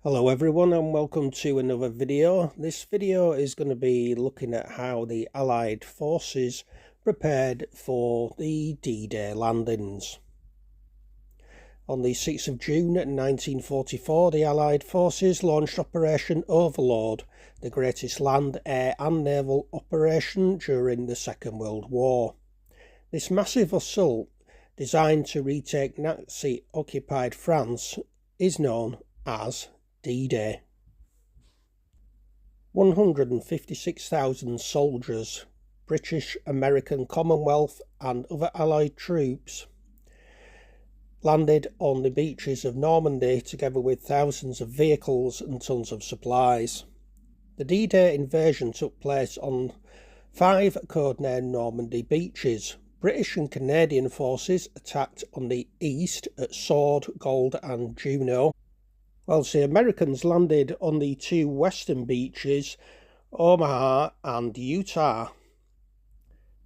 Hello everyone and welcome to another video. This video is going to be looking at how the Allied forces prepared for the D-Day landings. On the 6th of June 1944, the Allied forces launched Operation Overlord, the greatest land, air and naval operation during the Second World War. This massive assault, designed to retake Nazi-occupied France, is known as D-Day. 156,000 soldiers, British, American, Commonwealth and other Allied troops landed on the beaches of Normandy together with thousands of vehicles and tons of supplies. The D-Day invasion took place on 5 codenamed Normandy beaches. British and Canadian forces attacked on the east at Sword, Gold and Juno, whilst the Americans landed on the 2 western beaches, Omaha and Utah.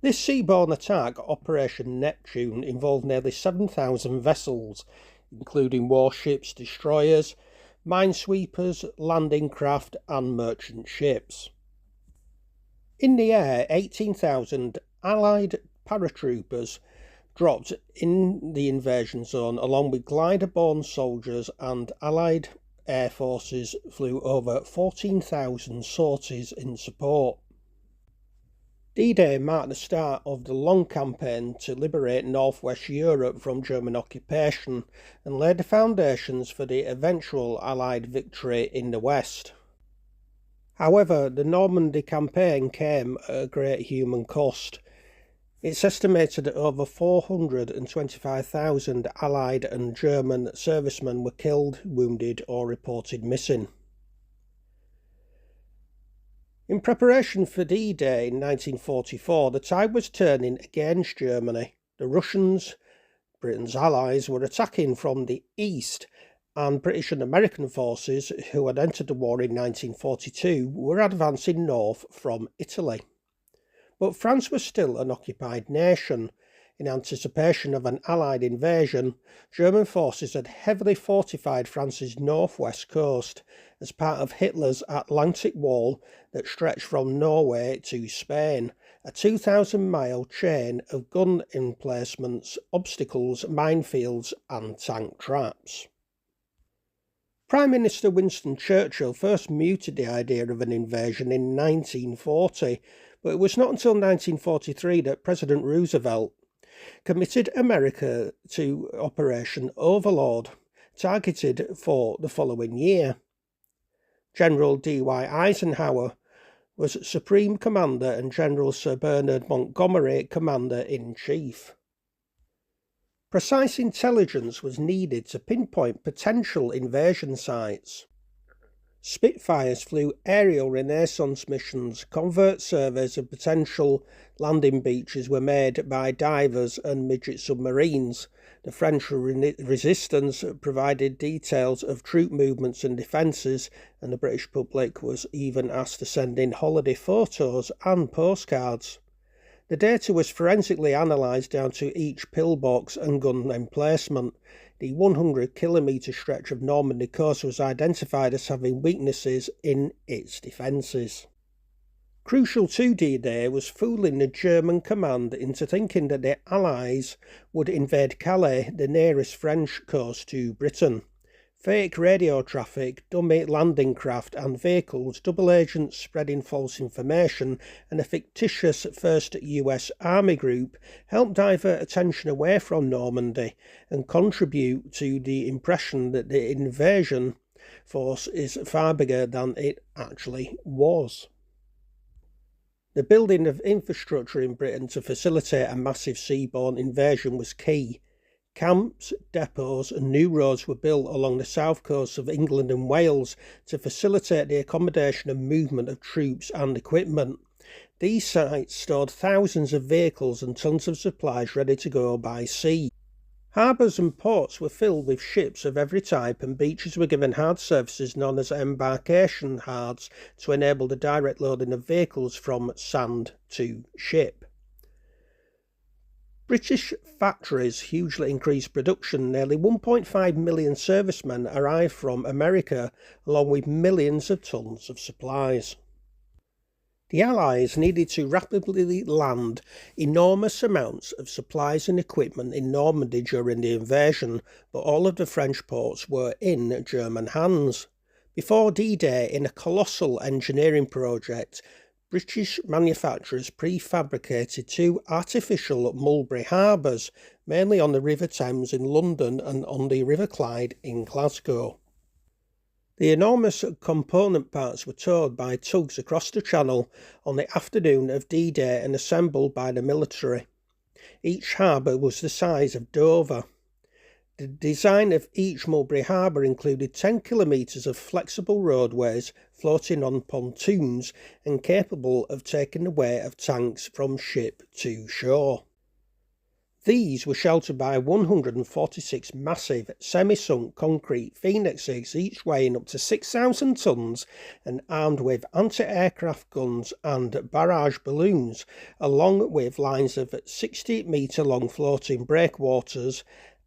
This seaborne attack, Operation Neptune, involved nearly 7,000 vessels, including warships, destroyers, minesweepers, landing craft and merchant ships. In the air, 18,000 Allied paratroopers dropped in the invasion zone, along with glider-borne soldiers, and Allied air forces flew over 14,000 sorties in support. D-Day marked the start of the long campaign to liberate northwest Europe from German occupation and laid the foundations for the eventual Allied victory in the west. However, the Normandy campaign came at a great human cost. It's estimated that over 425,000 Allied and German servicemen were killed, wounded or reported missing. In preparation for D-Day in 1944, the tide was turning against Germany. The Russians, Britain's allies, were attacking from the east, and British and American forces, who had entered the war in 1942, were advancing north from Italy. But France was still an occupied nation. In anticipation of an Allied invasion, German forces had heavily fortified France's northwest coast as part of Hitler's Atlantic Wall that stretched from Norway to Spain, a 2,000-mile chain of gun emplacements, obstacles, minefields and tank traps. Prime Minister Winston Churchill first mooted the idea of an invasion in 1940, but it was not until 1943 that President Roosevelt committed America to Operation Overlord, targeted for the following year. General D.Y. Eisenhower was Supreme Commander and General Sir Bernard Montgomery Commander-in-Chief. Precise intelligence was needed to pinpoint potential invasion sites. Spitfires flew aerial reconnaissance missions, covert surveys of potential landing beaches were made by divers and midget submarines. The French resistance provided details of troop movements and defences, and the British public was even asked to send in holiday photos and postcards. The data was forensically analysed down to each pillbox and gun emplacement. The 100-kilometre stretch of Normandy coast was identified as having weaknesses in its defences. Crucial to D-Day was fooling the German command into thinking that the Allies would invade Calais, the nearest French coast to Britain. Fake radio traffic, dummy landing craft and vehicles, double agents spreading false information, and a fictitious 1st US Army Group helped divert attention away from Normandy and contribute to the impression that the invasion force is far bigger than it actually was. The building of infrastructure in Britain to facilitate a massive seaborne invasion was key. Camps, depots and new roads were built along the south coast of England and Wales to facilitate the accommodation and movement of troops and equipment. These sites stored thousands of vehicles and tons of supplies ready to go by sea. Harbours and ports were filled with ships of every type, and beaches were given hard surfaces known as embarkation hards to enable the direct loading of vehicles from sand to ship. British factories hugely increased production. Nearly 1.5 million servicemen arrived from America, along with millions of tons of supplies. The Allies needed to rapidly land enormous amounts of supplies and equipment in Normandy during the invasion, but all of the French ports were in German hands. Before D-Day, in a colossal engineering project, British manufacturers prefabricated two artificial Mulberry harbours, mainly on the River Thames in London and on the River Clyde in Glasgow. The enormous component parts were towed by tugs across the Channel on the afternoon of D-Day and assembled by the military. Each harbour was the size of Dover. The design of each Mulberry harbour included 10 kilometres of flexible roadways floating on pontoons and capable of taking the weight of tanks from ship to shore. These were sheltered by 146 massive semi-sunk concrete phoenixes, each weighing up to 6,000 tonnes and armed with anti-aircraft guns and barrage balloons, along with lines of 60-metre long floating breakwaters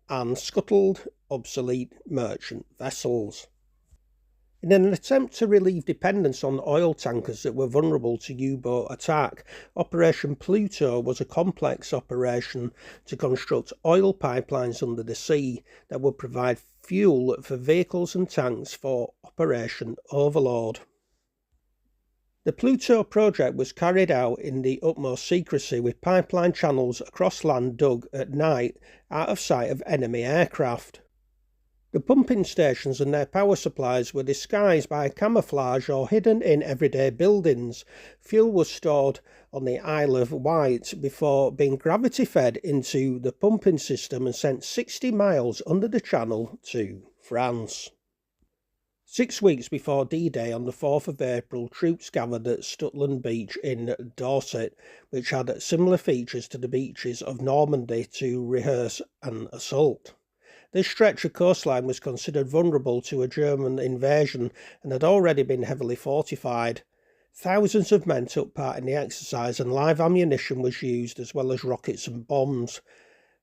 and scuttled, obsolete merchant vessels. In an attempt to relieve dependence on oil tankers that were vulnerable to U-boat attack, Operation Pluto was a complex operation to construct oil pipelines under the sea that would provide fuel for vehicles and tanks for Operation Overlord. The Pluto project was carried out in the utmost secrecy, with pipeline channels across land dug at night out of sight of enemy aircraft. The pumping stations and their power supplies were disguised by camouflage or hidden in everyday buildings. Fuel was stored on the Isle of Wight before being gravity fed into the pumping system and sent 60 miles under the Channel to France. 6 weeks before D-Day, on the 4th of April, troops gathered at Stutland Beach in Dorset, which had similar features to the beaches of Normandy, to rehearse an assault. This stretch of coastline was considered vulnerable to a German invasion and had already been heavily fortified. Thousands of men took part in the exercise and live ammunition was used, as well as rockets and bombs.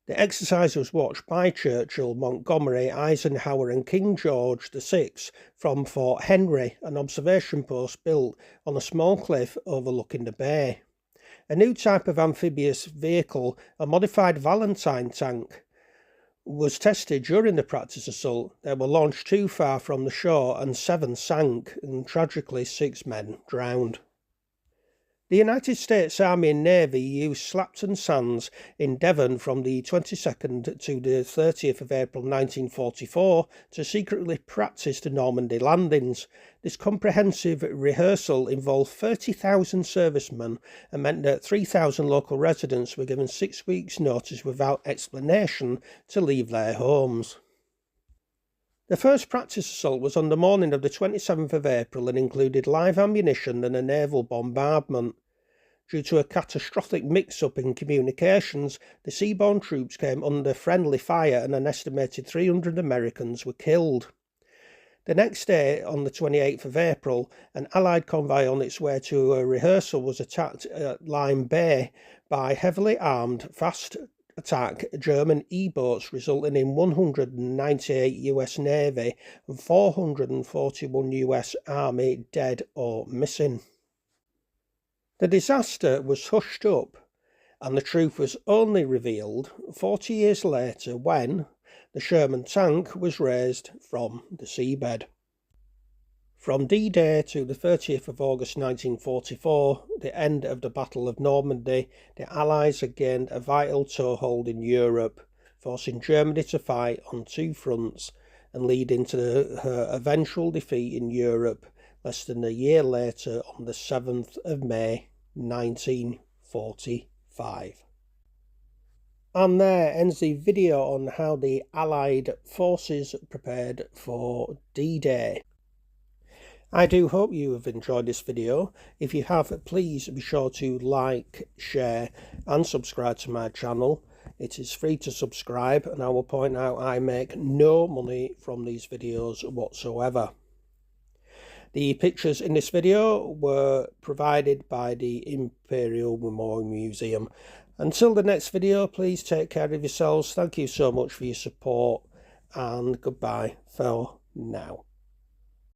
The exercise was watched by Churchill, Montgomery, Eisenhower and King George VI from Fort Henry, an observation post built on a small cliff overlooking the bay. A new type of amphibious vehicle, a modified Valentine tank, was tested during the practice assault. They were launched too far from the shore and 7 sank, and tragically 6 men drowned. The United States Army and Navy used Slapton Sands in Devon from the 22nd to the 30th of April 1944 to secretly practice the Normandy landings. This comprehensive rehearsal involved 30,000 servicemen and meant that 3,000 local residents were given 6 weeks' notice without explanation to leave their homes. The first practice assault was on the morning of the 27th of April and included live ammunition and a naval bombardment. Due to a catastrophic mix-up in communications, the seaborne troops came under friendly fire and an estimated 300 Americans were killed. The next day, on the 28th of April, an Allied convoy on its way to a rehearsal was attacked at Lyme Bay by heavily armed, fast attack German E-boats, resulting in 198 US Navy and 441 US Army dead or missing. The disaster was hushed up, and the truth was only revealed 40 years later when the Sherman tank was raised from the seabed. From D-Day to the 30th of August 1944, the end of the Battle of Normandy, the Allies had gained a vital toehold in Europe, forcing Germany to fight on 2 fronts and leading to her eventual defeat in Europe less than a year later on the 7th of May 1945. And there ends the video on how the Allied forces prepared for D-Day. I do hope you have enjoyed this video. If you have, please be sure to like, share and subscribe to my channel. It is free to subscribe, and I will point out I make no money from these videos whatsoever. The pictures in this video were provided by the Imperial Memorial Museum. Until the next video, please take care of yourselves. Thank you so much for your support, and goodbye for now.